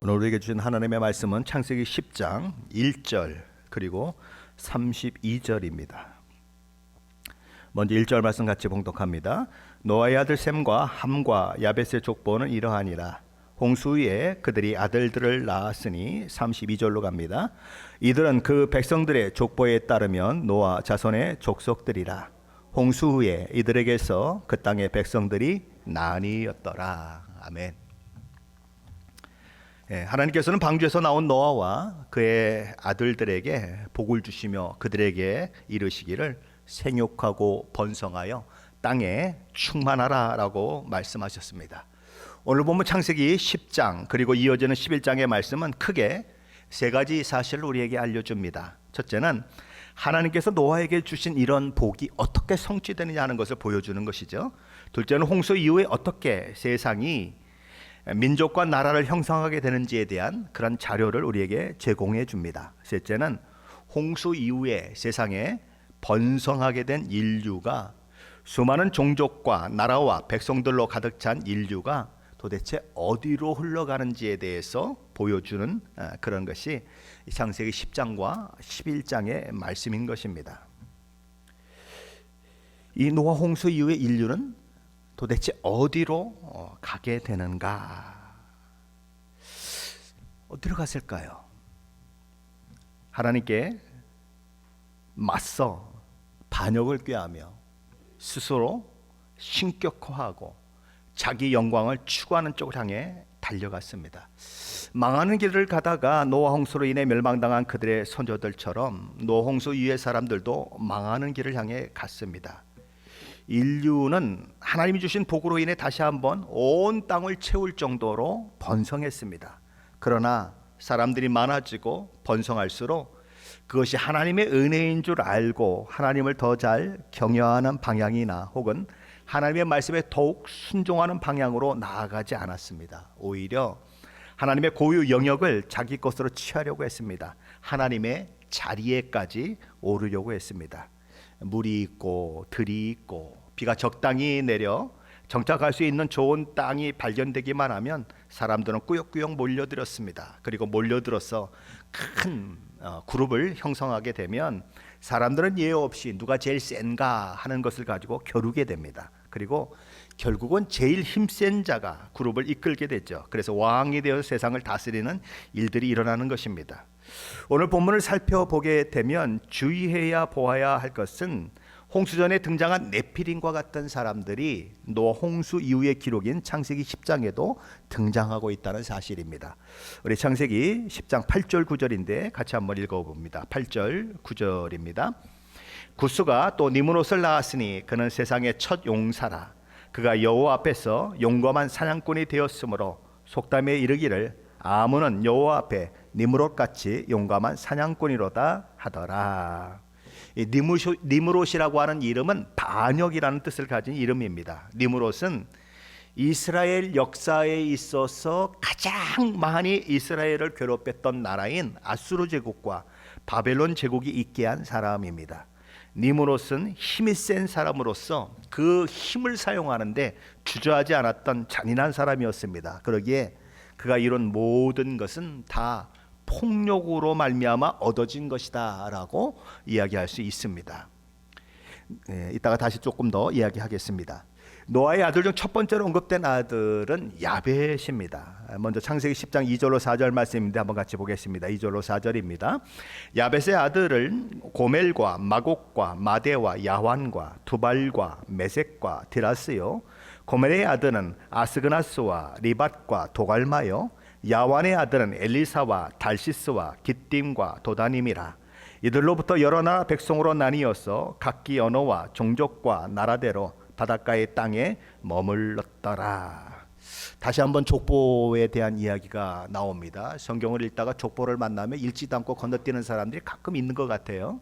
오늘 우리에게 주신 하나님의 말씀은 창세기 10장 1절 그리고 32절입니다. 먼저 1절 말씀 같이 봉독합니다. 노아의 아들 셈과 함과 야벳의 족보는 이러하니라. 홍수 위에 그들이 아들들을 낳았으니 32절로 갑니다. 이들은 그 백성들의 족보에 따르면 노아 자손의 족속들이라. 홍수 후에 이들에게서 그 땅의 백성들이 나뉘었더라. 아멘. 하나님께서는 방주에서 나온 노아와 그의 아들들에게 복을 주시며 그들에게 이르시기를 생육하고 번성하여 땅에 충만하라 라고 말씀하셨습니다. 오늘 보면 창세기 10장 그리고 이어지는 11장의 말씀은 크게 세 가지 사실을 우리에게 알려줍니다. 첫째는 하나님께서 노아에게 주신 이런 복이 어떻게 성취되느냐 하는 것을 보여주는 것이죠. 둘째는 홍수 이후에 어떻게 세상이 민족과 나라를 형성하게 되는지에 대한 그런 자료를 우리에게 제공해 줍니다. 셋째는 홍수 이후에 세상에 번성하게 된 인류가 수많은 종족과 나라와 백성들로 가득 찬 인류가 도대체 어디로 흘러가는지에 대해서 보여주는 그런 것이 창세기 10장과 11장의 말씀인 것입니다. 이 노아 홍수 이후의 인류는 도대체 어디로 가게 되는가? 어디로 갔을까요? 하나님께 맞서 반역을 꾀하며 스스로 신격화하고 자기 영광을 추구하는 쪽을 향해 달려갔습니다. 망하는 길을 가다가 노아 홍수로 인해 멸망당한 그들의 선조들처럼 노아 홍수 이후의 사람들도 망하는 길을 향해 갔습니다. 인류는 하나님이 주신 복으로 인해 다시 한번 온 땅을 채울 정도로 번성했습니다. 그러나 사람들이 많아지고 번성할수록 그것이 하나님의 은혜인 줄 알고 하나님을 더 잘 경외하는 방향이나 혹은 하나님의 말씀에 더욱 순종하는 방향으로 나아가지 않았습니다. 오히려 하나님의 고유 영역을 자기 것으로 취하려고 했습니다. 하나님의 자리에까지 오르려고 했습니다. 물이 있고 들이 있고 비가 적당히 내려 정착할 수 있는 좋은 땅이 발견되기만 하면 사람들은 꾸역꾸역 몰려들었습니다. 그리고 몰려들어서 큰 그룹을 형성하게 되면 사람들은 예외 없이 누가 제일 센가 하는 것을 가지고 겨루게 됩니다. 그리고 결국은 제일 힘센 자가 그룹을 이끌게 되죠. 그래서 왕이 되어 세상을 다스리는 일들이 일어나는 것입니다. 오늘 본문을 살펴보게 되면 주의해야 보아야 할 것은 홍수전에 등장한 네피림과 같은 사람들이 노아 홍수 이후의 기록인 창세기 10장에도 등장하고 있다는 사실입니다. 우리 창세기 10장 8절 9절인데 같이 한번 읽어봅니다. 8절 9절입니다. 구스가 또 니므롯을 낳았으니 그는 세상의 첫 용사라. 그가 여호와 앞에서 용감한 사냥꾼이 되었으므로 속담에 이르기를 아문은 여호와 앞에 니므롯같이 용감한 사냥꾼이로다 하더라. 이 니므롯이라고 하는 이름은 반역이라는 뜻을 가진 이름입니다. 니므롯은 이스라엘 역사에 있어서 가장 많이 이스라엘을 괴롭혔던 나라인 아수르 제국과 바벨론 제국이 있게 한 사람입니다. 니므롯은 힘이 센 사람으로서 그 힘을 사용하는데 주저하지 않았던 잔인한 사람이었습니다. 그러기에 그가 이룬 모든 것은 다 폭력으로 말미암아 얻어진 것이다 라고 이야기할 수 있습니다. 이따가 다시 조금 더 이야기하겠습니다. 노아의 아들 중 첫 번째로 언급된 아들은 야벳입니다. 먼저 창세기 10장 2절로 4절 말씀인데 한번 같이 보겠습니다. 2절로 4절입니다. 야벳의 아들은 고멜과 마곡과 마데와 야환과 두발과 메섹과 디라스요. 고멜의 아들은 아스그나스와 리밧과 도갈마요. 야완의 아들은 엘리사와 달시스와 깃딤과 도다님이라. 이들로부터 여러 나라 백성으로 나뉘어서 각기 언어와 종족과 나라대로 바닷가의 땅에 머물렀더라. 다시 한번 족보에 대한 이야기가 나옵니다. 성경을 읽다가 족보를 만나면 읽지도 않고 건너뛰는 사람들이 가끔 있는 것 같아요.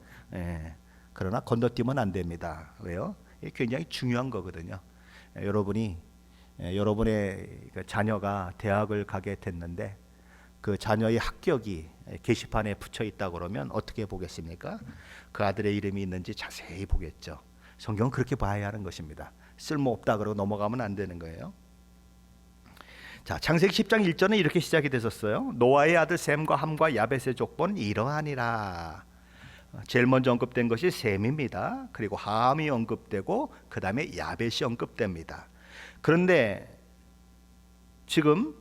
그러나 건너뛰면 안 됩니다. 왜요? 이게 굉장히 중요한 거거든요. 여러분의 자녀가 대학을 가게 됐는데 그 자녀의 합격이 게시판에 붙여 있다 그러면 어떻게 보겠습니까? 그 아들의 이름이 있는지 자세히 보겠죠. 성경은 그렇게 봐야 하는 것입니다. 쓸모없다 그러고 넘어가면 안 되는 거예요. 자, 창세기 10장 1절은 이렇게 시작이 됐었어요. 노아의 아들 셈과 함과 야벳의 족보는 이러하니라. 제일 먼저 언급된 것이 셈입니다. 그리고 함이 언급되고 그 다음에 야벳이 언급됩니다. 그런데 지금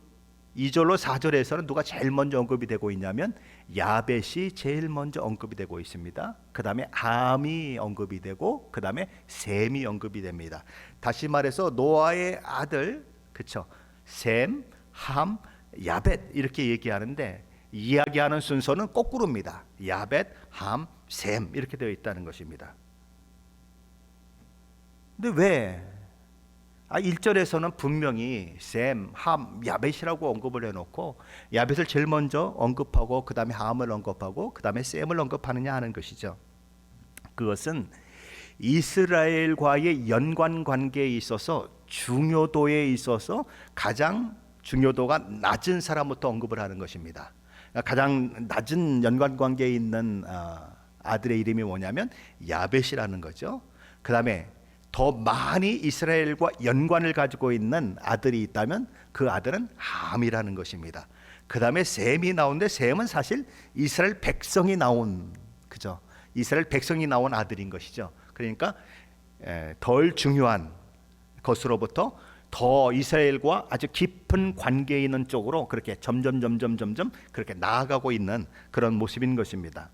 2절로 4절에서는 누가 제일 먼저 언급이 되고 있냐면 야벳이 제일 먼저 언급이 되고 있습니다. 그 다음에 함이 언급이 되고 그 다음에 셈이 언급이 됩니다. 다시 말해서 노아의 아들, 그쵸? 셈, 함, 야벳 이렇게 얘기하는데 이야기하는 순서는 거꾸로입니다. 야벳, 함, 셈 이렇게 되어 있다는 것입니다. 근데 왜 1절에서는 분명히 셈, 함, 야벳이라고 언급을 해놓고 야벳을 제일 먼저 언급하고 그 다음에 함을 언급하고 그 다음에 셈을 언급하느냐 하는 것이죠. 그것은 이스라엘과의 연관 관계에 있어서 중요도에 있어서 가장 중요도가 낮은 사람부터 언급을 하는 것입니다. 가장 낮은 연관 관계에 있는 아들의 이름이 뭐냐면 야벳이라는 거죠. 그 다음에 더 많이 이스라엘과 연관을 가지고 있는 아들이 있다면 그 아들은 함이라는 것입니다. 그 다음에 셈이 나오는데 셈은 사실 이스라엘 백성이 나온, 그죠? 이스라엘 백성이 나온 아들인 것이죠. 그러니까 덜 중요한 것으로부터 더 이스라엘과 아주 깊은 관계에 있는 쪽으로 그렇게 점점 그렇게 나아가고 있는 그런 모습인 것입니다.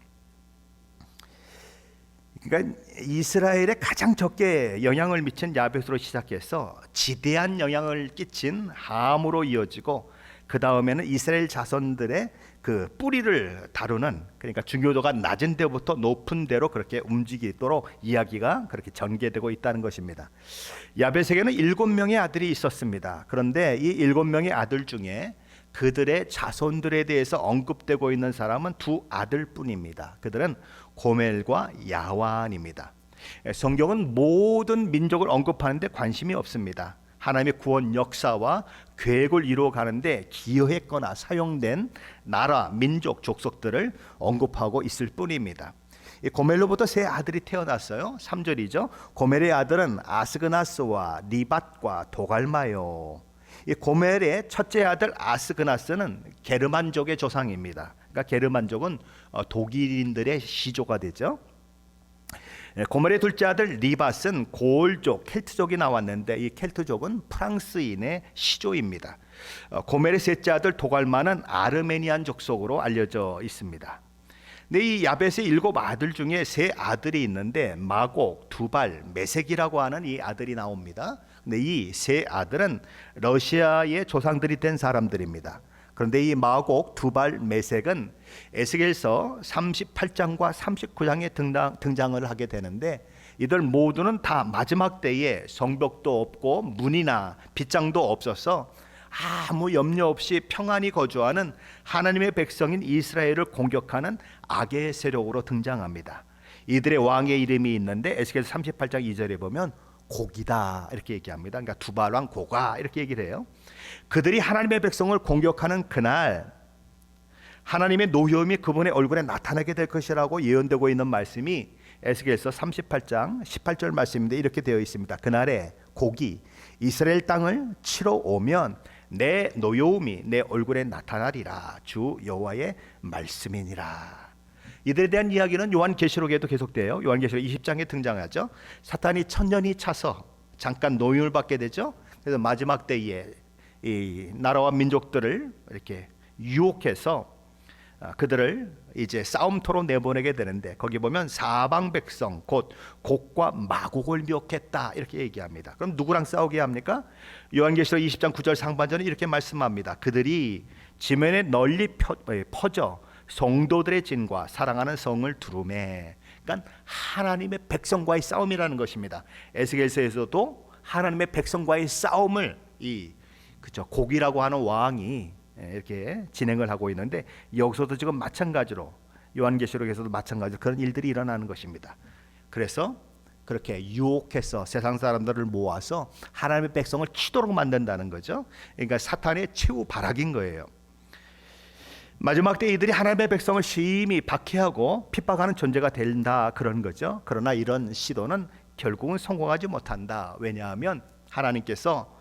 그러니까 이스라엘에 가장 적게 영향을 미친 야벳으로 시작해서 지대한 영향을 끼친 함으로 이어지고 그 다음에는 이스라엘 자손들의 그 뿌리를 다루는, 그러니까 중요도가 낮은 데부터 높은 데로 그렇게 움직이도록 이야기가 그렇게 전개되고 있다는 것입니다. 야벳에게는 7명의 아들이 있었습니다. 그런데 이 7명의 아들 중에 그들의 자손들에 대해서 언급되고 있는 사람은 2 아들뿐입니다. 그들은 고멜과 야완입니다. 성경은 모든 민족을 언급하는데 관심이 없습니다. 하나님의 구원 역사와 계획을 이루어가는데 기여했거나 사용된 나라, 민족, 족속들을 언급하고 있을 뿐입니다. 고멜로부터 3 아들이 태어났어요. 3절이죠. 고멜의 아들은 아스그나스와 리밧과 도갈마요. 이 고멜의 첫째 아들 아스그나스는 게르만족의 조상입니다. 그러니까 게르만족은 독일인들의 시조가 되죠. 고멜의 둘째 아들 리밧은 고을족, 켈트족이 나왔는데 이 켈트족은 프랑스인의 시조입니다. 고멜의 셋째 아들 도갈마는 아르메니안 족속으로 알려져 있습니다. 근데 이 야벳의 7 아들 중에 3 아들이 있는데 마곡, 두발, 메색이라고 하는 이 아들이 나옵니다. 근데 이 3 아들은 러시아의 조상들이 된 사람들입니다. 그런데 이 마곡, 두발, 메색은 에스겔서 38장과 39장에 등장을 하게 되는데 이들 모두는 다 마지막 때에 성벽도 없고 문이나 빗장도 없어서 아무 염려 없이 평안히 거주하는 하나님의 백성인 이스라엘을 공격하는 악의 세력으로 등장합니다. 이들의 왕의 이름이 있는데 에스겔서 38장 2절에 보면 고기다 이렇게 얘기합니다. 그러니까 두발왕 고가 이렇게 얘기를 해요. 그들이 하나님의 백성을 공격하는 그날 하나님의 노여움이 그분의 얼굴에 나타나게 될 것이라고 예언되고 있는 말씀이 에스겔서 38장 18절 말씀인데 이렇게 되어 있습니다. 그날에 고기 이스라엘 땅을 치러 오면 내 노여움이 내 얼굴에 나타나리라. 주 여호와의 말씀이니라. 이들에 대한 이야기는 요한계시록에도 계속돼요. 요한계시록 20장에 등장하죠. 사탄이 1000년이 차서 잠깐 노임을 받게 되죠. 그래서 마지막 때에 이 나라와 민족들을 이렇게 유혹해서 그들을 이제 싸움터로 내보내게 되는데 거기 보면 사방 백성 곧 곡과 마곡을 미혹했다 이렇게 얘기합니다. 그럼 누구랑 싸우게 합니까? 요한계시록 20장 9절 상반절은 이렇게 말씀합니다. 그들이 지면에 널리 퍼져 성도들의 진과 사랑하는 성을 두루매. 그러니까 하나님의 백성과의 싸움이라는 것입니다. 에스겔서에서도 하나님의 백성과의 싸움을 그죠 곡이라고 하는 왕이 이렇게 진행을 하고 있는데 여기서도 지금 마찬가지로 요한계시록에서도 마찬가지로 그런 일들이 일어나는 것입니다. 그래서 그렇게 유혹해서 세상 사람들을 모아서 하나님의 백성을 치도록 만든다는 거죠. 그러니까 사탄의 최후 발악인 거예요. 마지막 때 이들이 하나님의 백성을 심히 박해하고 핍박하는 존재가 된다 그런 거죠. 그러나 이런 시도는 결국은 성공하지 못한다. 왜냐하면 하나님께서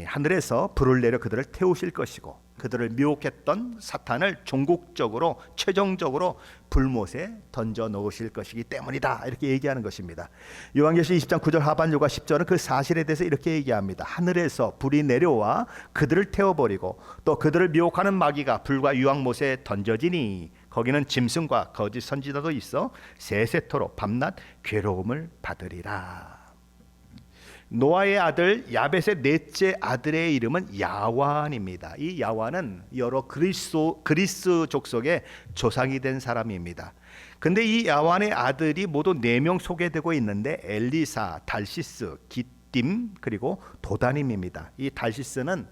하늘에서 불을 내려 그들을 태우실 것이고 그들을 미혹했던 사탄을 종국적으로 최종적으로 불못에 던져 놓으실 것이기 때문이다, 이렇게 얘기하는 것입니다. 요한계시록 20장 9절 하반절과 10절은 그 사실에 대해서 이렇게 얘기합니다. 하늘에서 불이 내려와 그들을 태워버리고 또 그들을 미혹하는 마귀가 불과 유황못에 던져지니 거기는 짐승과 거짓 선지자도 있어 세세토록 밤낮 괴로움을 받으리라. 노아의 아들 야벳의 넷째 아들의 이름은 야완입니다. 이 야완은 여러 그리스 족속의 조상이 된 사람입니다. 근데 이 야완의 아들이 모두 4명 소개되고 있는데 엘리사, 달시스, 기띔 그리고 도다님입니다. 이 달시스는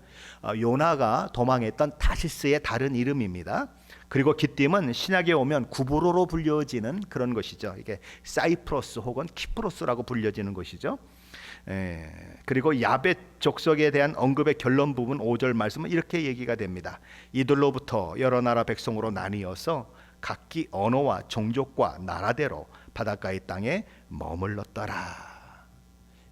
요나가 도망했던 타시스의 다른 이름입니다. 그리고 기띔은 신약에 오면 구브로로 불려지는 그런 것이죠. 이게 사이프러스 혹은 키프로스라고 불려지는 것이죠. 그리고 야벳 족속에 대한 언급의 결론 부분 5절 말씀은 이렇게 얘기가 됩니다. 이들로부터 여러 나라 백성으로 나뉘어서 각기 언어와 종족과 나라대로 바닷가의 땅에 머물렀더라.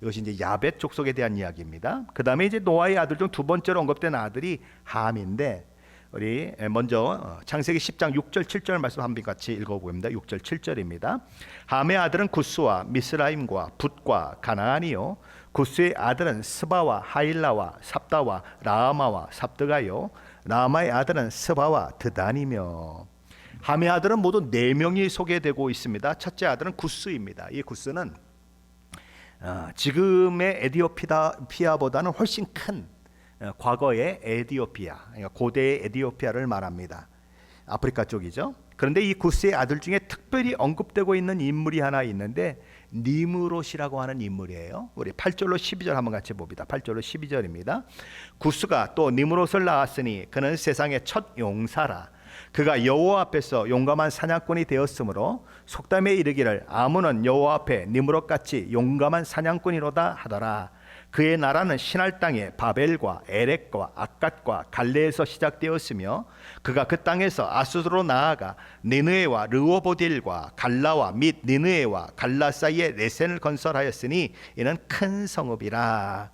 이것이 이제 야벳 족속에 대한 이야기입니다. 그 다음에 이제 노아의 아들 중 두 번째로 언급된 아들이 함인데, 우리 먼저 창세기 10장 6절 7절 말씀 한번 같이 읽어보겠습니다. 6절 7절입니다. 함의 아들은 구스와 미스라임과 붓과 가나안이요, 구스의 아들은 스바와 하일라와 삽다와 라마와 삽드가요, 라마의 아들은 스바와 드단이며. 함의 아들은 모두 4명이 소개되고 있습니다. 첫째 아들은 구스입니다. 이 구스는 지금의 에디오피아보다는 훨씬 큰 과거의 에디오피아, 그러니까 고대의 에디오피아를 말합니다. 아프리카 쪽이죠. 그런데 이 구스의 아들 중에 특별히 언급되고 있는 인물이 하나 있는데 니므롯이라고 하는 인물이에요. 우리 8절로 12절 한번 같이 봅니다. 8절로 12절입니다. 구스가 또 니므롯을 낳았으니 그는 세상의 첫 용사라. 그가 여호와 앞에서 용감한 사냥꾼이 되었으므로 속담에 이르기를 아문은 여호와 앞에 니므롯같이 용감한 사냥꾼이로다 하더라. 그의 나라는 신할 땅의 바벨과 에렉과 악갓과 갈레에서 시작되었으며 그가 그 땅에서 아수르로 나아가 니느웨와 르호보딜과 갈라와 및 니느웨와 갈라 사이에 레센을 건설하였으니 이는 큰 성읍이라.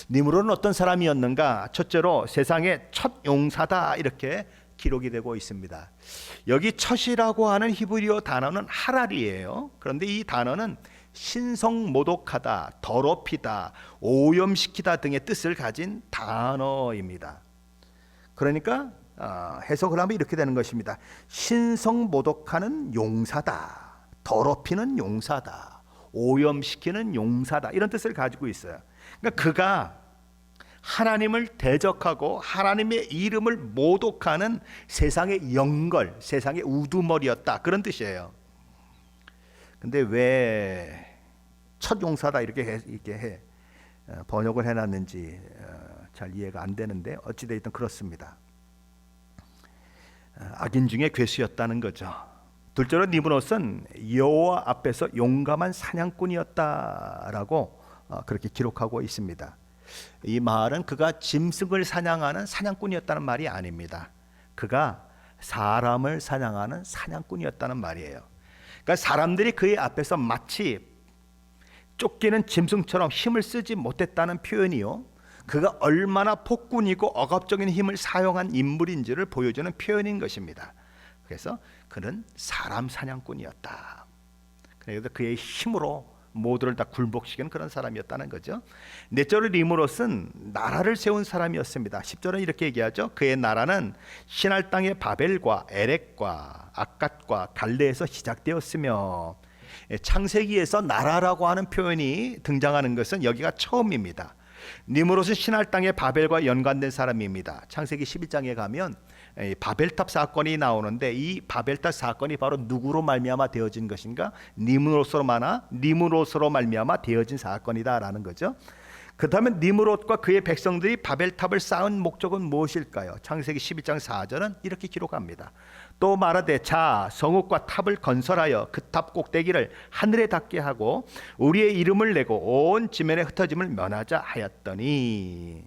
니므롯은 어떤 사람이었는가? 첫째로 세상의 첫 용사다, 이렇게 기록이 되고 있습니다. 여기 첫이라고 하는 히브리어 단어는 하랄이에요. 그런데 이 단어는 신성모독하다, 더럽히다, 오염시키다 등의 뜻을 가진 단어입니다. 그러니까 해석을 하면 이렇게 되는 것입니다. 신성모독하는 용사다, 더럽히는 용사다, 오염시키는 용사다, 이런 뜻을 가지고 있어요. 그러니까 그가 하나님을 대적하고 하나님의 이름을 모독하는 세상의 영걸, 세상의 우두머리였다, 그런 뜻이에요. 근데 왜 첫 용사다 이렇게 번역을 해놨는지 잘 이해가 안 되는데 어찌되었든 그렇습니다. 악인 중에 괴수였다는 거죠. 둘째로 니므롯은 여호와 앞에서 용감한 사냥꾼이었다라고 그렇게 기록하고 있습니다. 이 말은 그가 짐승을 사냥하는 사냥꾼이었다는 말이 아닙니다. 그가 사람을 사냥하는 사냥꾼이었다는 말이에요. 그러니까 사람들이 그의 앞에서 마치 쫓기는 짐승처럼 힘을 쓰지 못했다는 표현이요, 그가 얼마나 폭군이고 억압적인 힘을 사용한 인물인지를 보여주는 표현인 것입니다. 그래서 그는 사람 사냥꾼이었다. 그래서 그의 힘으로 모두를 다 굴복시키는 그런 사람이었다는 거죠. 넷째로 니므롯은 나라를 세운 사람이었습니다. 10절은 이렇게 얘기하죠. 그의 나라는 신할 땅의 바벨과 에렉과 악갓과 갈레에서 시작되었으며. 창세기에서 나라라고 하는 표현이 등장하는 것은 여기가 처음입니다. 니므롯은 신할 땅의 바벨과 연관된 사람입니다. 창세기 11장에 가면 바벨탑 사건이 나오는데 이 바벨탑 사건이 바로 누구로 말미암아 되어진 것인가? 니므롯으로 말미암아 되어진 사건이다라는 거죠. 그렇다면 니므롯과 그의 백성들이 바벨탑을 쌓은 목적은 무엇일까요? 창세기 12장 4절은 이렇게 기록합니다. 또 말하되 자 성읍과 탑을 건설하여 그 탑 꼭대기를 하늘에 닿게 하고 우리의 이름을 내고 온 지면에 흩어짐을 면하자 하였더니.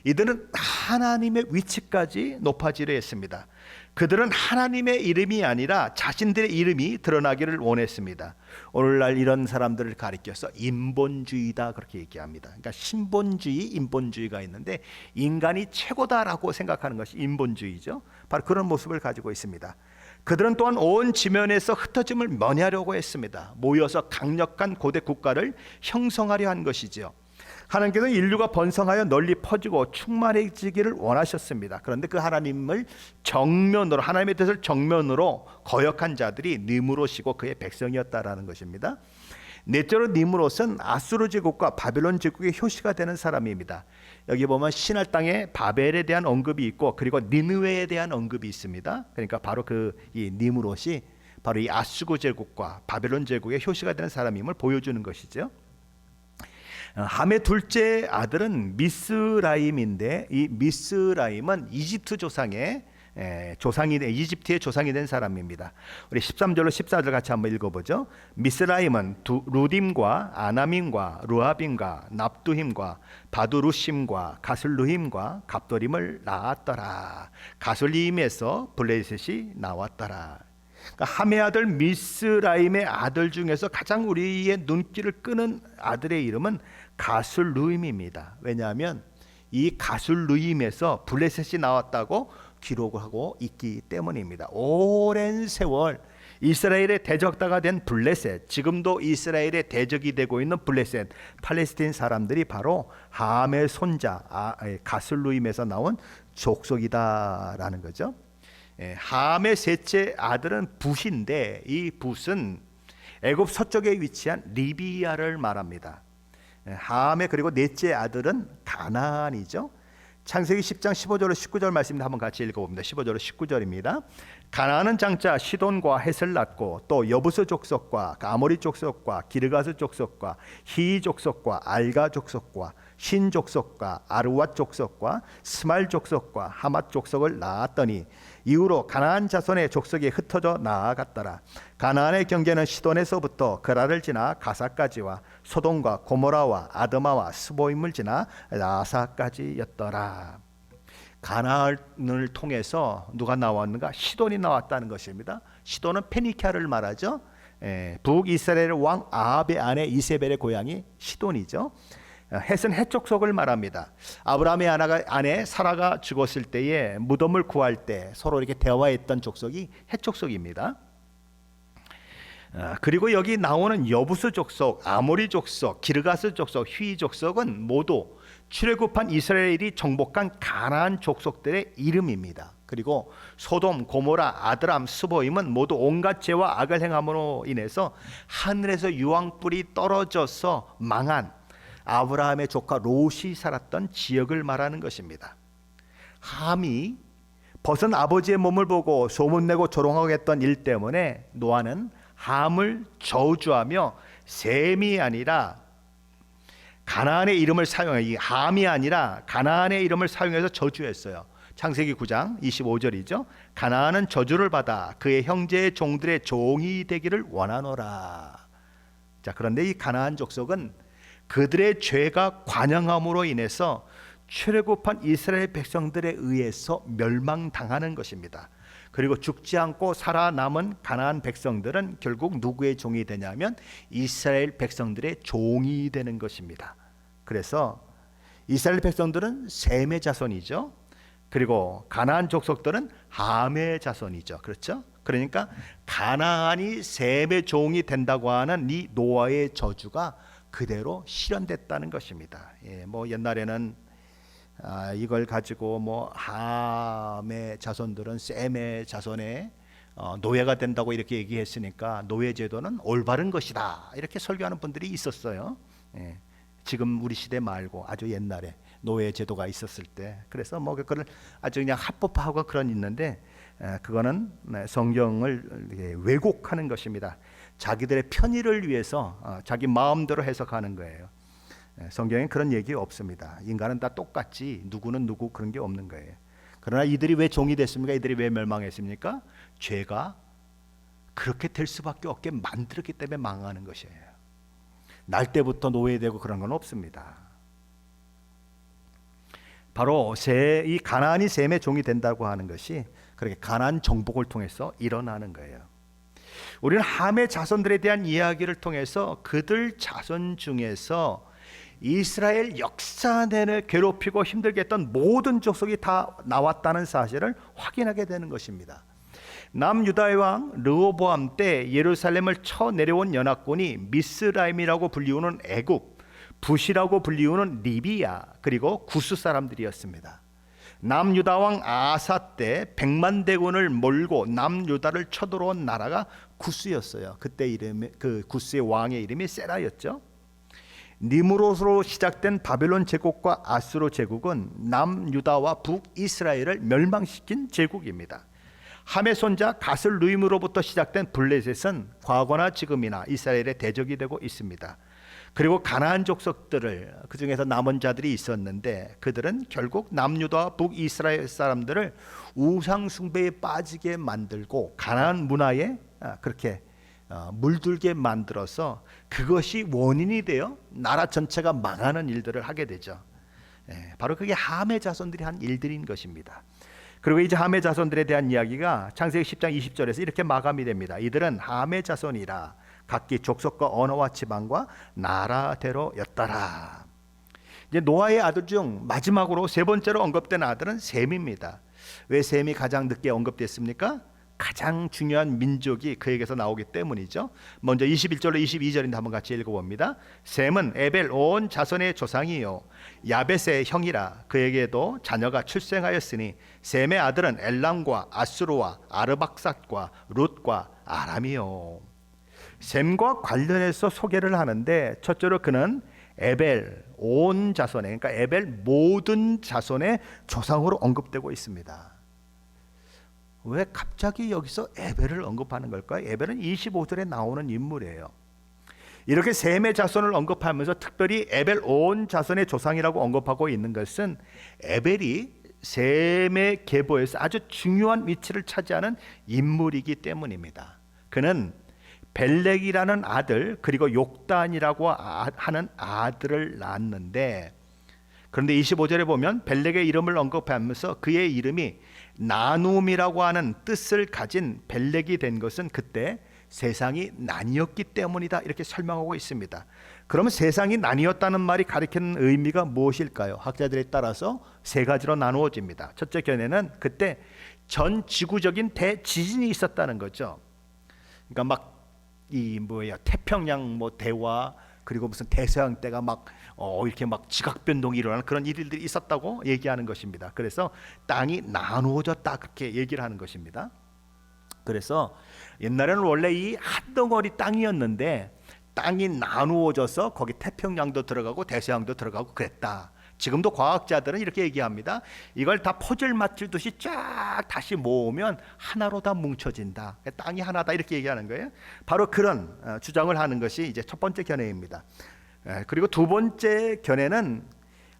이들은 하나님의 위치까지 높아지려 했습니다. 그들은 하나님의 이름이 아니라 자신들의 이름이 드러나기를 원했습니다. 오늘날 이런 사람들을 가리켜서 인본주의다 그렇게 얘기합니다. 그러니까 신본주의, 인본주의가 있는데 인간이 최고다라고 생각하는 것이 인본주의죠. 바로 그런 모습을 가지고 있습니다. 그들은 또한 온 지면에서 흩어짐을 면하려고 했습니다. 모여서 강력한 고대 국가를 형성하려 한 것이죠. 하나님께서는 인류가 번성하여 널리 퍼지고 충만해지기를 원하셨습니다. 그런데 그 하나님의 뜻을 정면으로 거역한 자들이 느무롯이고 그의 백성이었다라는 것입니다. 넷째로 느무롯은 아수르 제국과 바벨론 제국의 효시가 되는 사람입니다. 여기 보면 신할 땅에 바벨에 대한 언급이 있고 그리고 니느웨에 대한 언급이 있습니다. 그러니까 바로 이 느무롯이 바로 이 아수르 제국과 바벨론 제국의 효시가 되는 사람임을 보여주는 것이죠. 함의 둘째 아들은 미스라임인데 이 미스라임은 이집트 조상의 이집트의 조상이 된 사람입니다. 우리 13절로 14절 같이 한번 읽어보죠. 미스라임은 루딤과 아나밈과 루아빔과 납두힘과 바두루심과 가슬루힘과 갑도림을 낳았더라. 가슬림에서 블레셋이 나왔더라. 그러니까 함의 아들 미스라임의 아들 중에서 가장 우리의 눈길을 끄는 아들의 이름은 가슬루임입니다. 왜냐하면 이 가슬루임에서 블레셋이 나왔다고 기록을 하고 있기 때문입니다. 오랜 세월 이스라엘의 대적다가 된 블레셋, 지금도 이스라엘의 대적이 되고 있는 블레셋, 팔레스틴 사람들이 바로 함의 손자 가슬루임에서 나온 족속이다라는 거죠. 함의 셋째 아들은 붓인데 이 붓은 애굽 서쪽에 위치한 리비아를 말합니다. 함의 그리고 넷째 아들은 가나안이죠. 창세기 10장 15절로 19절 말씀 한번 같이 읽어봅니다. 15절로 19절입니다. 가나안은 장차 시돈과 헷을 낳고 또 여부스 족속과 아모리 족속과 기르가스 족속과 히 족속과 알가 족속과 신 족속과 아르왓 족속과 스말 족속과 하맛 족속을 낳았더니 이후로 가나안 자손의 족속이 흩어져 나아갔더라. 가나안의 경계는 시돈에서부터 그라를 지나 가사까지와 소돔과 고모라와 아드마와 스보임을 지나 라사까지였더라. 가나안을 통해서 누가 나왔는가? 시돈이 나왔다는 것입니다. 시돈은 페니키아를 말하죠. 북이스라엘 왕 아합의 아내 이세벨의 고향이 시돈이죠. 헷은 헷 족속을 말합니다. 아브라함의 아내 사라가 죽었을 때에 무덤을 구할 때 서로 이렇게 대화했던 족속이 헷 족속입니다. 그리고 여기 나오는 여부스 족속, 아모리 족속, 기르가스 족속, 휘 족속은 모두 출애굽한 이스라엘이 정복한 가나안 족속들의 이름입니다. 그리고 소돔, 고모라, 아드람, 스보임은 모두 온갖 죄와 악을 행함으로 인해서 하늘에서 유황불이 떨어져서 망한 아브라함의 조카 롯이 살았던 지역을 말하는 것입니다. 함이 벗은 아버지의 몸을 보고 소문내고 조롱하고 했던 일 때문에 노아는 함을 저주하며 셈이 아니라 가나안의 이름을 사용해 함이 아니라 가나안의 이름을 사용해서 저주했어요. 창세기 9장 25절이죠. 가나안은 저주를 받아 그의 형제의 종들의 종이 되기를 원하노라. 자, 그런데 이 가나안 족속은 그들의 죄가 관영함으로 인해서 출애굽한 이스라엘 백성들에 의해서 멸망당하는 것입니다. 그리고 죽지 않고 살아남은 가나안 백성들은 결국 누구의 종이 되냐면 이스라엘 백성들의 종이 되는 것입니다. 그래서 이스라엘 백성들은 셈의 자손이죠. 그리고 가나안 족속들은 함의 자손이죠. 그렇죠? 그러니까 가나안이 셈의 종이 된다고 하는 이 노아의 저주가 그대로 실현됐다는 것입니다. 뭐 옛날에는 이걸 가지고 뭐 함의 자손들은 셈의 자손의 노예가 된다고 이렇게 얘기했으니까 노예 제도는 올바른 것이다 이렇게 설교하는 분들이 있었어요. 지금 우리 시대 말고 아주 옛날에 노예 제도가 있었을 때, 그래서 뭐 그걸 아주 그냥 합법화하고 그런 있는데 그거는 성경을 왜곡하는 것입니다. 자기들의 편의를 위해서 자기 마음대로 해석하는 거예요. 성경에 그런 얘기 없습니다. 인간은 다 똑같지 누구는 누구 그런 게 없는 거예요. 그러나 이들이 왜 종이 됐습니까? 이들이 왜 멸망했습니까? 죄가 그렇게 될 수밖에 없게 만들었기 때문에 망하는 것이에요. 날 때부터 노예되고 그런 건 없습니다. 바로 이 가나안이 셈의 종이 된다고 하는 것이 그렇게 가나안 정복을 통해서 일어나는 거예요. 우리는 함의 자손들에 대한 이야기를 통해서 그들 자손 중에서 이스라엘 역사 내내 괴롭히고 힘들게 했던 모든 족속이 다 나왔다는 사실을 확인하게 되는 것입니다. 남유다의 왕 르호보암 때 예루살렘을 쳐내려온 연합군이 미스라임이라고 불리우는 애굽, 붓이라고 불리우는 리비아, 그리고 구스 사람들이었습니다. 남유다 왕 아사 때 100만 대군을 몰고 남유다를 쳐들어온 나라가 구스였어요. 그때 그 구스의 왕의 이름이 세라였죠. 니므롯으로 시작된 바벨론 제국과 아수르 제국은 남유다와 북이스라엘을 멸망시킨 제국입니다. 함의 손자 가슬루임으로부터 시작된 블레셋은 과거나 지금이나 이스라엘의 대적이 되고 있습니다. 그리고 가나안 족속들을, 그 중에서 남은 자들이 있었는데 그들은 결국 남유다와 북이스라엘 사람들을 우상 숭배에 빠지게 만들고 가나안 문화에 그렇게 물들게 만들어서 그것이 원인이 되어 나라 전체가 망하는 일들을 하게 되죠. 바로 그게 함의 자손들이 한 일들인 것입니다. 그리고 이제 함의 자손들에 대한 이야기가 창세기 10장 20절에서 이렇게 마감이 됩니다. 이들은 함의 자손이라 각기 족속과 언어와 지방과 나라대로였더라. 이제 노아의 아들 중 마지막으로 세 번째로 언급된 아들은 셈입니다. 왜 셈이 가장 늦게 언급됐습니까? 가장 중요한 민족이 그에게서 나오기 때문이죠. 먼저 21절로 22절인데 한번 같이 읽어봅니다. 셈은 에벨 온 자손의 조상이요 야벳의 형이라. 그에게도 자녀가 출생하였으니 셈의 아들은 엘람과 아수르와 아르박삿과 룻과 아람이요. 셈과 관련해서 소개를 하는데 첫째로 그는 에벨 온 자손의, 그러니까 에벨 모든 자손의 조상으로 언급되고 있습니다. 왜 갑자기 여기서 에벨을 언급하는 걸까요? 에벨은 25절에 나오는 인물이에요. 이렇게 셈의 자손을 언급하면서 특별히 에벨 온 자손의 조상이라고 언급하고 있는 것은 에벨이 셈의 계보에서 아주 중요한 위치를 차지하는 인물이기 때문입니다. 그는 벨렉이라는 아들 그리고 욕단이라고 하는 아들을 낳았는데, 그런데 25절에 보면 벨렉의 이름을 언급하면서 그의 이름이 나눔이라고 하는 뜻을 가진 벨렉이 된 것은 그때 세상이 나뉘었기 때문이다, 이렇게 설명하고 있습니다. 그러면 세상이 나뉘었다는 말이 가리키는 의미가 무엇일까요? 학자들에 따라서 세 가지로 나누어집니다. 첫째 견해는 그때 전 지구적인 대지진이 있었다는 거죠. 그러니까 막 태평양 대화, 그리고 무슨 대서양 때가 막 이렇게 막 지각 변동이 일어나는 그런 일들이 있었다고 얘기하는 것입니다. 그래서 땅이 나누어졌다, 그렇게 얘기를 하는 것입니다. 그래서 옛날에는 원래 이 한 덩어리 땅이었는데 땅이 나누어져서 거기 태평양도 들어가고 대서양도 들어가고 그랬다. 지금도 과학자들은 이렇게 얘기합니다. 이걸 다 퍼즐 맞추듯이 쫙 다시 모으면 하나로 다 뭉쳐진다. 땅이 하나다, 이렇게 얘기하는 거예요. 바로 그런 주장을 하는 것이 이제 첫 번째 견해입니다. 그리고 두 번째 견해는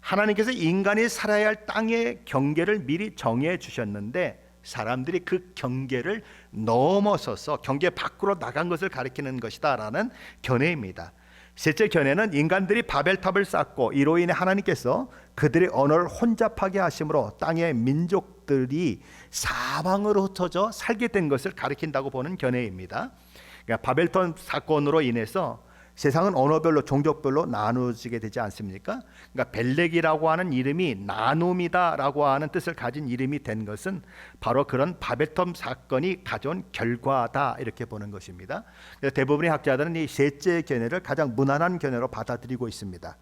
하나님께서 인간이 살아야 할 땅의 경계를 미리 정해 주셨는데 사람들이 그 경계를 넘어서서 경계 밖으로 나간 것을 가리키는 것이다라는 견해입니다. 셋째 견해는 인간들이 바벨탑을 쌓고 이로 인해 하나님께서 그들의 언어를 혼잡하게 하심으로 땅의 민족들이 사방으로 흩어져 살게 된 것을 가리킨다고 보는 견해입니다. 그러니까 바벨탑 사건으로 인해서 세상은 언어별로 종족별로 나누어지게 되지 않습니까? 그러니까 벨렉이라고 하는 이름이 나눔이다라고 하는 뜻을 가진 이름이 된 것은 바로 그런 바벨탑 사건이 가져온 결과다, 이렇게 보는 것입니다. 대부분의 학자들은 이 셋째 견해를 가장 무난한 견해로 받아들이고 있습니다.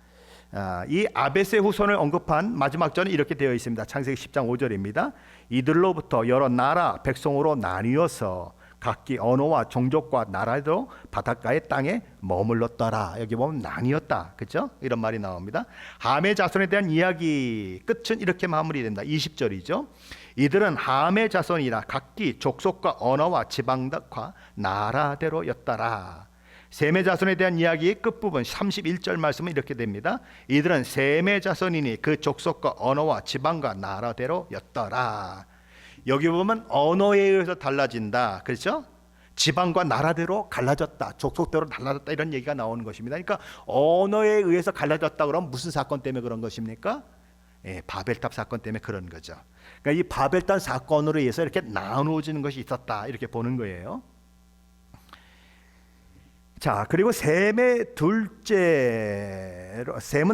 이 아벳의 후손을 언급한 마지막 절은 이렇게 되어 있습니다. 창세기 10장 5절입니다. 이들로부터 여러 나라 백성으로 나뉘어서 각기 언어와 종족과 나라도 바닷가의 땅에 머물렀더라. 여기 보면 나뉘었다, 그렇죠? 이런 말이 나옵니다. 함의 자손에 대한 이야기 끝은 이렇게 마무리된다. 20절이죠. 이들은 함의 자손이라 각기 족속과 언어와 지방과 나라대로였더라. 셈의 자손에 대한 이야기 끝부분 31절 말씀은 이렇게 됩니다. 이들은 셈의 자손이니 그 족속과 언어와 지방과 나라대로였더라. 여기 보면 언어에 의해서 달라진다, 그렇죠? 지방과 나라대로 갈라졌다, 족속대로 달라졌다, 이런 얘기가 나오는 것입니다. 그러니까 언어에 의해서 갈라졌다 그러면 무슨 사건 때문에 그런 것입니까? 바벨탑 사건 때문에 그런 거죠. 그러니까 이 바벨탑 사건으로 인해서 이렇게 나누어지는 것이 있었다 이렇게 보는 거예요. 자, 그리고 셈은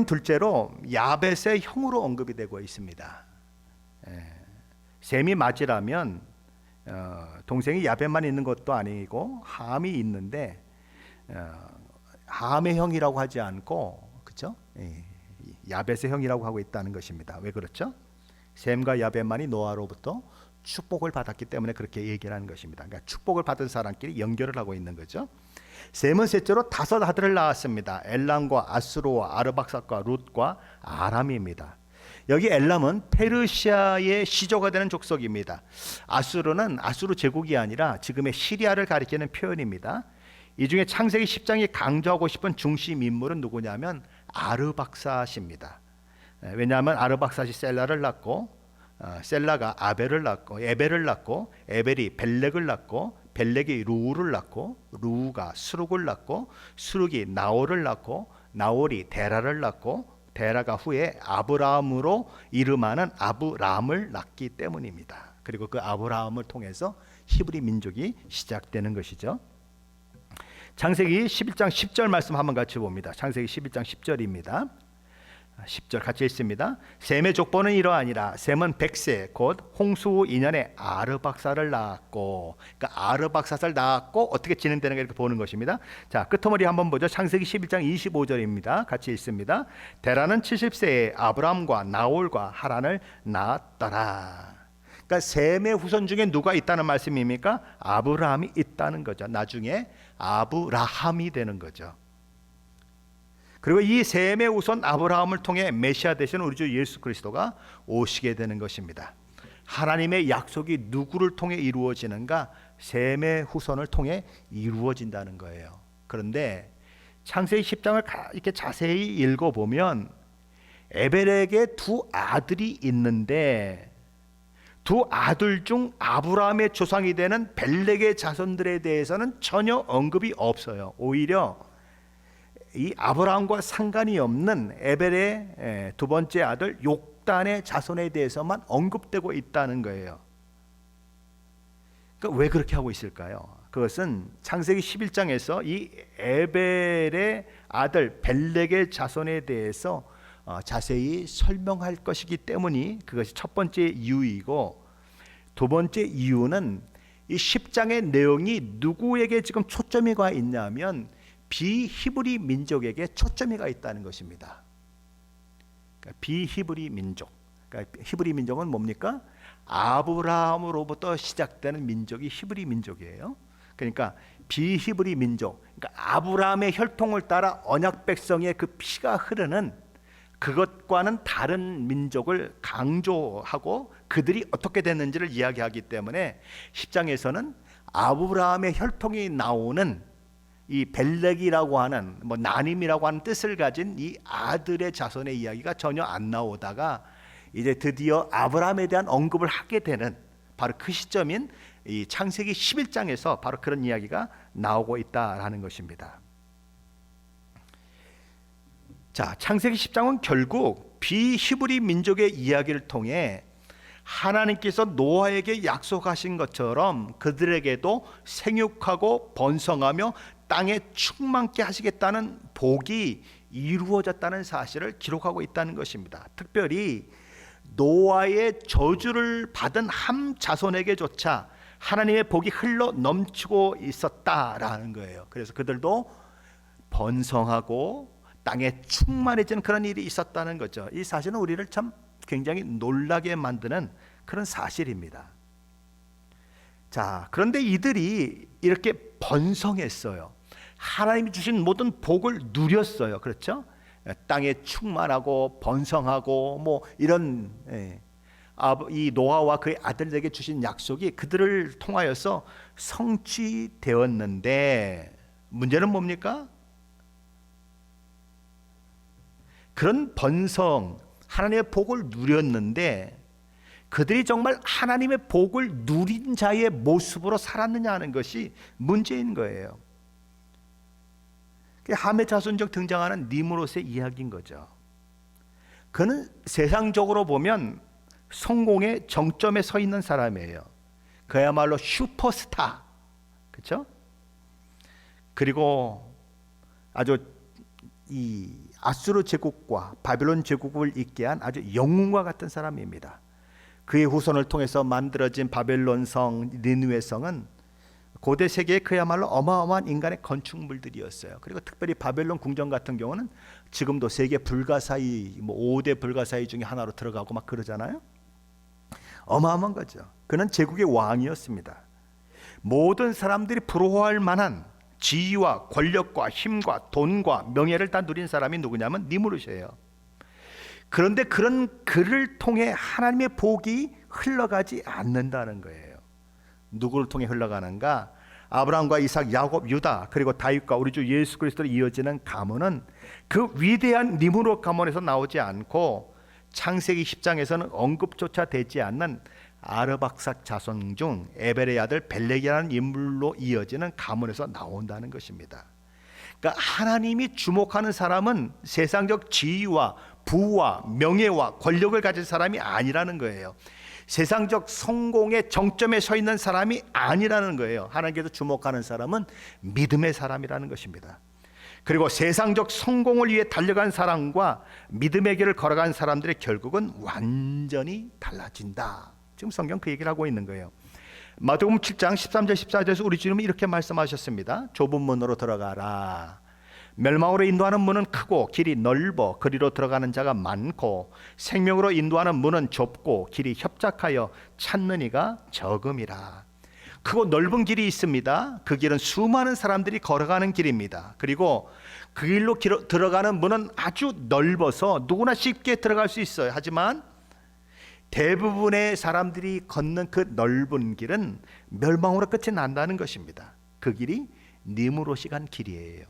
둘째로 야벳의 형으로 언급이 되고 있습니다. 셈이 맞으라면 동생이 야벳만 있는 것도 아니고 함이 있는데 함의 형이라고 하지 않고 그렇죠? 야벳의 형이라고 하고 있다는 것입니다. 왜 그렇죠? 셈과 야벳만이 노아로부터 축복을 받았기 때문에 그렇게 얘기를 하는 것입니다. 그러니까 축복을 받은 사람끼리 연결을 하고 있는 거죠. 셈은 셋째로 5 아들을 낳았습니다. 엘람과 아수르와 아르박삭과 룻과 아람입니다. 여기 엘람은 페르시아의 시조가 되는 족속입니다. 아수르는 아수르 제국이 아니라 지금의 시리아를 가리키는 표현입니다. 이 중에 창세기 10장이 강조하고 싶은 중심 인물은 누구냐면 아르박삿입니다. 왜냐하면 아르박삿이 셀라를 낳고 셀라가 아벨을 낳고 에벨을 낳고 에벨이 벨렉을 낳고 벨렉이 루우를 낳고 루우가 수룩을 낳고 수룩이 나홀을 낳고 나홀이 데라를 낳고 데라가 후에 아브라함으로 이름하는 아브람을 낳기 때문입니다. 그리고 그 아브라함을 통해서 히브리 민족이 시작되는 것이죠. 창세기 11장 10절 말씀 한번 같이 봅니다. 창세기 11장 10절입니다. 10절 같이 읽습니다. 셈의 족보는 이러하니라. 셈은 100세 곧 홍수 후 2년에 아르박삿을 낳았고, 그러니까 아르박삿을 낳았고 어떻게 진행되는 가 이렇게 보는 것입니다. 자, 끄트머리 한번 보죠. 창세기 11장 25절입니다. 같이 읽습니다. 데라는 70세에 아브람과 나홀과 하란을 낳았더라. 그러니까 셈의 후손 중에 누가 있다는 말씀입니까? 아브라함이 있다는 거죠. 나중에 아브라함이 되는 거죠. 그리고 이 셈의 후손 아브라함을 통해 메시아 되신 우리 주 예수 그리스도가 오시게 되는 것입니다. 하나님의 약속이 누구를 통해 이루어지는가? 셈의 후손을 통해 이루어진다는 거예요. 그런데 창세기 10장을 이렇게 자세히 읽어보면 에벨에게 2 아들이 있는데 두 아들 중 아브라함의 조상이 되는 벨렉의 자손들에 대해서는 전혀 언급이 없어요. 오히려 이 아브라함과 상관이 없는 에벨의 2번째 아들 욕단의 자손에 대해서만 언급되고 있다는 거예요. 그러니까 왜 그렇게 하고 있을까요? 그것은 창세기 11장에서 이 에벨의 아들 벨렉의 자손에 대해서 자세히 설명할 것이기 때문이 그것이 첫 번째 이유이고, 2번째 이유는 이 10장의 내용이 누구에게 지금 초점이 가 있냐면 비히브리 민족에게 초점이 가 있다는 것입니다. 그러니까 비히브리 민족, 그러니까 히브리 민족은 뭡니까? 아브라함으로부터 시작되는 민족이 히브리 민족이에요. 그러니까 비히브리 민족, 그러니까 아브라함의 혈통을 따라 언약 백성의 그 피가 흐르는 그것과는 다른 민족을 강조하고 그들이 어떻게 됐는지를 이야기하기 때문에 10장에서는 아브라함의 혈통이 나오는 이 벨렉이라고 하는 나님이라고 하는 뜻을 가진 이 아들의 자손의 이야기가 전혀 안 나오다가 이제 드디어 아브라함에 대한 언급을 하게 되는 바로 그 시점인 이 창세기 11장에서 바로 그런 이야기가 나오고 있다라는 것입니다. 자, 창세기 10장은 결국 비히브리 민족의 이야기를 통해 하나님께서 노아에게 약속하신 것처럼 그들에게도 생육하고 번성하며 땅에 충만케 하시겠다는 복이 이루어졌다는 사실을 기록하고 있다는 것입니다. 특별히 노아의 저주를 받은 함 자손에게조차 하나님의 복이 흘러 넘치고 있었다라는 거예요. 그래서 그들도 번성하고 땅에 충만해지는 그런 일이 있었다는 거죠. 이 사실은 우리를 참 굉장히 놀라게 만드는 그런 사실입니다. 자, 그런데 이들이 이렇게 번성했어요. 하나님이 주신 모든 복을 누렸어요. 그렇죠? 땅에 충만하고 번성하고 이런 이 노아와 그의 아들에게 주신 약속이 그들을 통하여서 성취되었는데 문제는 뭡니까? 그런 번성, 하나님의 복을 누렸는데 그들이 정말 하나님의 복을 누린 자의 모습으로 살았느냐 하는 것이 문제인 거예요. 함의 자손 중 등장하는 니므롯의 이야기인 거죠. 그는 세상적으로 보면 성공의 정점에 서 있는 사람이에요. 그야말로 슈퍼스타, 그렇죠? 그리고 아주 이 아수르 제국과 바벨론 제국을 잇게 한 아주 영웅과 같은 사람입니다. 그의 후손을 통해서 만들어진 바벨론 성, 니느웨 성은 고대 세계의 그야말로 어마어마한 인간의 건축물들이었어요. 그리고 특별히 바벨론 궁전 같은 경우는 지금도 세계 불가사의 5대 불가사의 중에 하나로 들어가고 막 그러잖아요. 어마어마한 거죠. 그는 제국의 왕이었습니다. 모든 사람들이 부러워할 만한 지위와 권력과 힘과 돈과 명예를 다 누린 사람이 누구냐면 니무롯이에요. 그런데 그런 그를 통해 하나님의 복이 흘러가지 않는다는 거예요. 누구를 통해 흘러가는가? 아브라함과 이삭, 야곱, 유다, 그리고 다윗과 우리 주 예수 그리스도로 이어지는 가문은 그 위대한 니무롯 가문에서 나오지 않고 창세기 10장에서는 언급조차 되지 않는 아르박삭 자손 중 에벨의 아들 벨렉이라는 인물로 이어지는 가문에서 나온다는 것입니다. 그러니까 하나님이 주목하는 사람은 세상적 지위와 부와 명예와 권력을 가진 사람이 아니라는 거예요. 세상적 성공의 정점에 서 있는 사람이 아니라는 거예요. 하나님께서 주목하는 사람은 믿음의 사람이라는 것입니다. 그리고 세상적 성공을 위해 달려간 사람과 믿음의 길을 걸어간 사람들의 결국은 완전히 달라진다. 지금 성경 그 얘기를 하고 있는 거예요. 마태복음 7장 13절 14절에서 우리 주님은 이렇게 말씀하셨습니다. 좁은 문으로 들어가라. 멸망으로 인도하는 문은 크고 길이 넓어 그리로 들어가는 자가 많고 생명으로 인도하는 문은 좁고 길이 협착하여 찾는 이가 적음이라. 크고 넓은 길이 있습니다. 그 길은 수많은 사람들이 걸어가는 길입니다. 그리고 그 길로 들어가는 문은 아주 넓어서 누구나 쉽게 들어갈 수 있어요. 하지만 대부분의 사람들이 걷는 그 넓은 길은 멸망으로 끝이 난다는 것입니다. 그 길이 니무롯이 간 길이에요.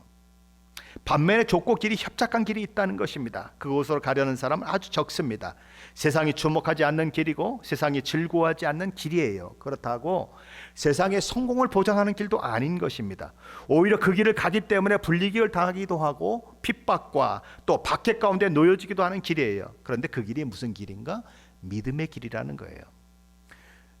반면에 좁고 길이 협착한 길이 있다는 것입니다. 그곳으로 가려는 사람은 아주 적습니다. 세상이 주목하지 않는 길이고 세상이 즐거워하지 않는 길이에요. 그렇다고 세상의 성공을 보장하는 길도 아닌 것입니다. 오히려 그 길을 가기 때문에 불이익을 당하기도 하고 핍박과 또 박해 가운데 놓여지기도 하는 길이에요. 그런데 그 길이 무슨 길인가? 믿음의 길이라는 거예요.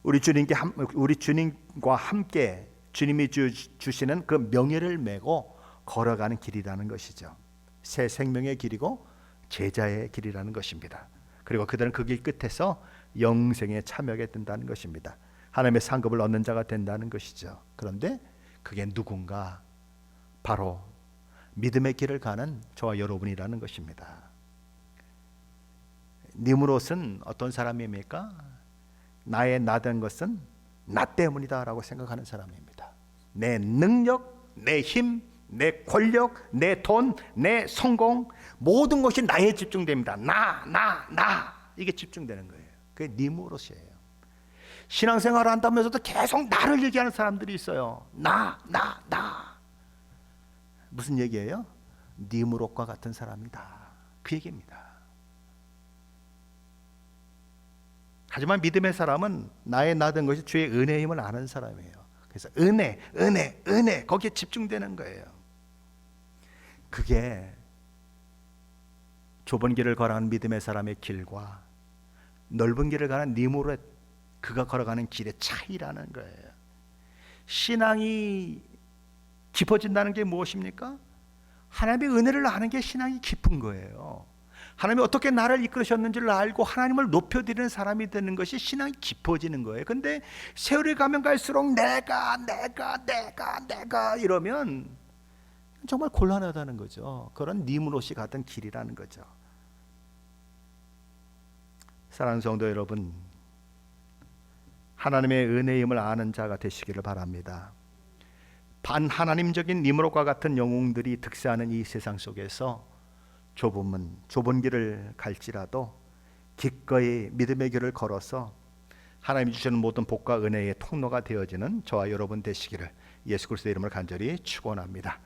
우리 주님과 함께 주님이 주시는 그 명예를 메고 걸어가는 길이라는 것이죠. 새 생명의 길이고 제자의 길이라는 것입니다. 그리고 그들은 그 길 끝에서 영생에 참여하게 된다는 것입니다. 하나님의 상급을 얻는 자가 된다는 것이죠. 그런데 그게 누군가? 바로 믿음의 길을 가는 저와 여러분이라는 것입니다. 니무롯은 어떤 사람입니까? 나의 나된 것은 나 때문이다 라고 생각하는 사람입니다. 내 능력, 내 힘, 내 권력, 내 돈, 내 성공, 모든 것이 나에 집중됩니다. 나 이게 집중되는 거예요. 그게 니무롯이에요. 신앙생활을 한다면서도 계속 나를 얘기하는 사람들이 있어요. 나 무슨 얘기예요? 니무롯과 같은 사람이다, 그 얘기입니다. 하지만 믿음의 사람은 나의 나된 것이 주의 은혜의 힘을 아는 사람이에요. 그래서 은혜 거기에 집중되는 거예요. 그게 좁은 길을 걸어가는 믿음의 사람의 길과 넓은 길을 가는 니무롯 그가 걸어가는 길의 차이라는 거예요. 신앙이 깊어진다는 게 무엇입니까? 하나님의 은혜를 아는 게 신앙이 깊은 거예요. 하나님이 어떻게 나를 이끌으셨는지를 알고 하나님을 높여드리는 사람이 되는 것이 신앙이 깊어지는 거예요. 근데 세월이 가면 갈수록 내가 이러면 정말 곤란하다는 거죠. 그런 니무롯이 같은 길이라는 거죠. 사랑하는 성도 여러분, 하나님의 은혜의 힘을 아는 자가 되시기를 바랍니다. 반하나님적인 니무롯과 같은 영웅들이 득세하는 이 세상 속에서 좁은 길을 갈지라도 기꺼이 믿음의 길을 걸어서 하나님이 주시는 모든 복과 은혜의 통로가 되어지는 저와 여러분 되시기를 예수 그리스도의 이름으로 간절히 축원합니다.